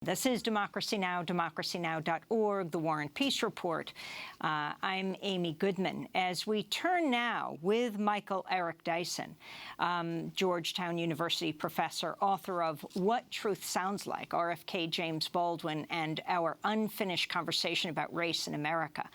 This is Democracy Now!, democracynow.org, the War and Peace Report. I'm Amy Goodman. As we turn now with Michael Eric Dyson, Georgetown University professor, author of What Truth Sounds Like, RFK James Baldwin, and our unfinished conversation about race in America.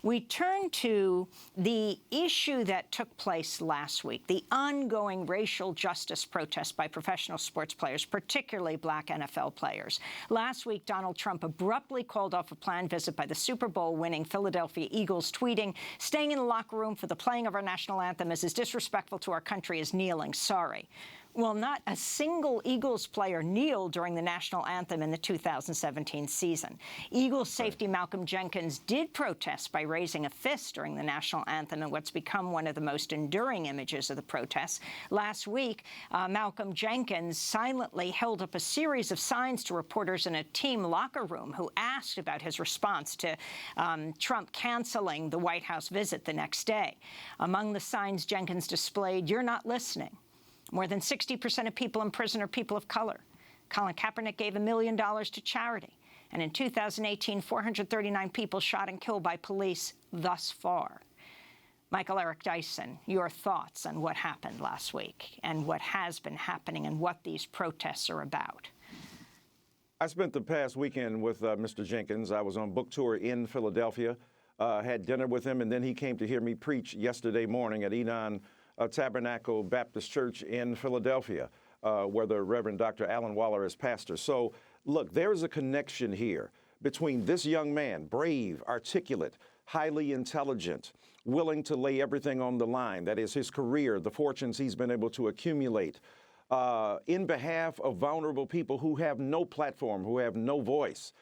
We turn to the issue that took place last week, the ongoing racial justice protest by professional sports players, particularly black NFL players. Last week, Donald Trump abruptly called off a planned visit by the Super Bowl winning Philadelphia Eagles, tweeting, "Staying in the locker room for the playing of our national anthem is as disrespectful to our country as kneeling. Sorry." Well, not a single Eagles player kneeled during the national anthem in the 2017 season. Eagles safety Malcolm Jenkins did protest by raising a fist during the national anthem in what's become one of the most enduring images of the protests. Last week, Malcolm Jenkins silently held up a series of signs to reporters in a team locker room who asked about his response to Trump canceling the White House visit the next day. Among the signs Jenkins displayed, "You're not listening." More than 60% of people in prison are people of color. Colin Kaepernick gave $1 million to charity. And in 2018, 439 people shot and killed by police thus far. Michael Eric Dyson, your thoughts on what happened last week and what has been happening and what these protests are about. I spent the past weekend with Mr. Jenkins. I was on book tour in Philadelphia, had dinner with him, and then he came to hear me preach yesterday morning at Enon Tabernacle Baptist Church in Philadelphia, where the Reverend Dr. Alan Waller is pastor. So, look, there is a connection here between this young man, brave, articulate, highly intelligent, willing to lay everything on the line. That is his career, the fortunes he's been able to accumulate in behalf of vulnerable people who have no platform, who have no voice.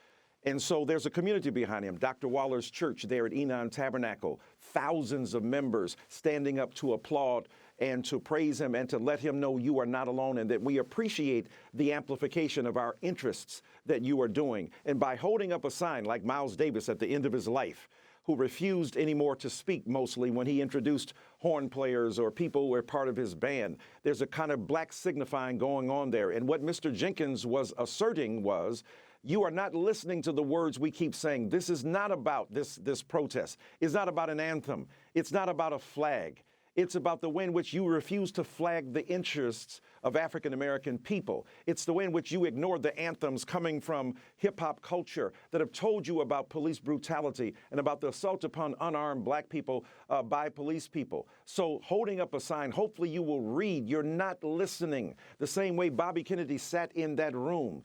And so there's a community behind him. Dr. Waller's church there at Enon Tabernacle, thousands of members standing up to applaud and to praise him and to let him know you are not alone and that we appreciate the amplification of our interests that you are doing. And by holding up a sign like Miles Davis at the end of his life, who refused anymore to speak mostly when he introduced horn players or people who were part of his band. There's a kind of black signifying going on there. And what Mr. Jenkins was asserting was, you are not listening to the words we keep saying. This is not about this protest. It's not about an anthem. It's not about a flag. It's about the way in which you refuse to flag the interests of African-American people. It's the way in which you ignore the anthems coming from hip-hop culture that have told you about police brutality and about the assault upon unarmed black people by police people. So holding up a sign, hopefully you will read, "You're not listening," the same way Bobby Kennedy sat in that room,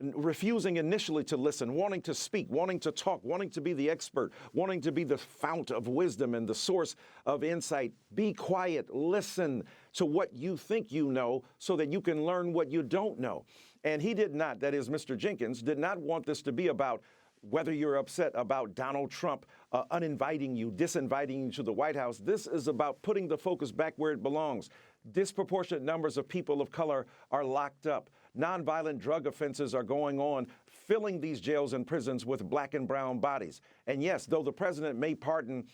refusing initially to listen, wanting to speak, wanting to talk, wanting to be the expert, wanting to be the fount of wisdom and the source of insight. Be quiet, listen to what you think you know so that you can learn what you don't know. And he did not, that is Mr. Jenkins, did not want this to be about whether you're upset about Donald Trump uninviting you, disinviting you to the White House. This is about putting the focus back where it belongs. Disproportionate numbers of people of color are locked up. Nonviolent drug offenses are going on, filling these jails and prisons with black and brown bodies. And yes, though the president may pardon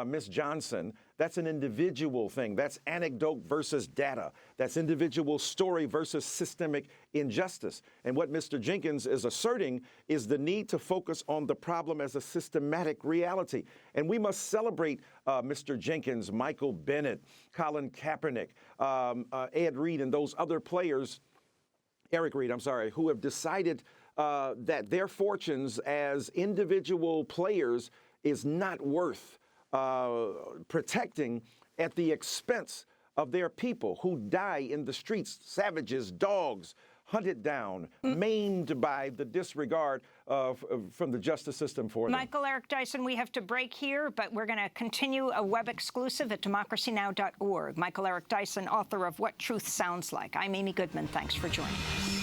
Ms. Johnson, that's an individual thing. That's anecdote versus data. That's individual story versus systemic injustice. And what Mr. Jenkins is asserting is the need to focus on the problem as a systematic reality. And we must celebrate Mr. Jenkins, Michael Bennett, Colin Kaepernick, Ed Reed, and those other players, Eric Reed, I'm sorry, who have decided that their fortunes as individual players is not worth protecting at the expense of their people who die in the streets, savages, dogs, hunted down, maimed by the disregard from the justice system for them. Michael Eric Dyson, we have to break here, but we're going to continue a web exclusive at democracynow.org. Michael Eric Dyson, author of What Truth Sounds Like. I'm Amy Goodman. Thanks for joining us.